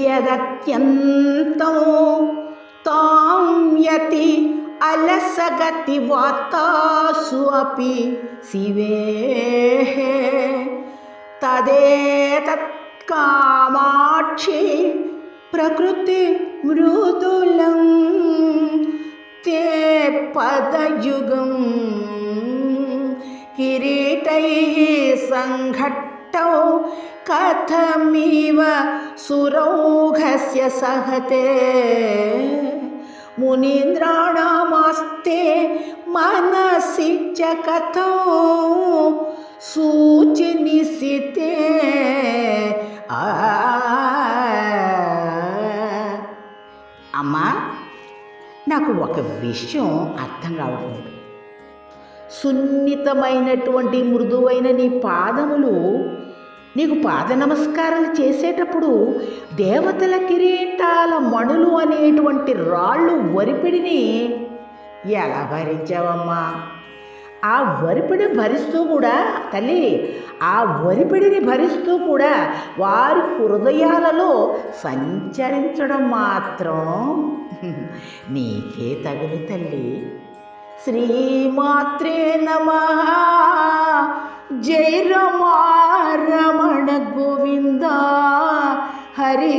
యదత్యంతం తాం యతి అలసగతి వార్తాసు అపి శివే తదేతత్ కామాక్షి ప్రకృతి మృదులం తే పదయుగం కిరీటైః సంఘట్టౌ కథమివ సురౌఘస్య సహతే మునీంద్రాణామాస్తే మనసి చ కథౌ సూచినిశితే. అమ్మా, నాకు ఒక విషయం అర్థం కావడం లేదు. సున్నితమైనటువంటి మృదువైన నీ పాదములు నీకు పాద నమస్కారాలు చేసేటప్పుడు దేవతల కిరీటాల మణులు అనేటువంటి రాళ్ళు వరిపిడిని ఎలా భరించావమ్మా? ఆ వరిపిడి భరిస్తూ కూడా తల్లి, ఆ వరిపిడిని భరిస్తూ కూడా వారి హృదయాలలో సంచరించడం మాత్రం నీకే తగులు తల్లి. శ్రీమాత్రే నమః. జై రమా రమణ గోవింద హరి.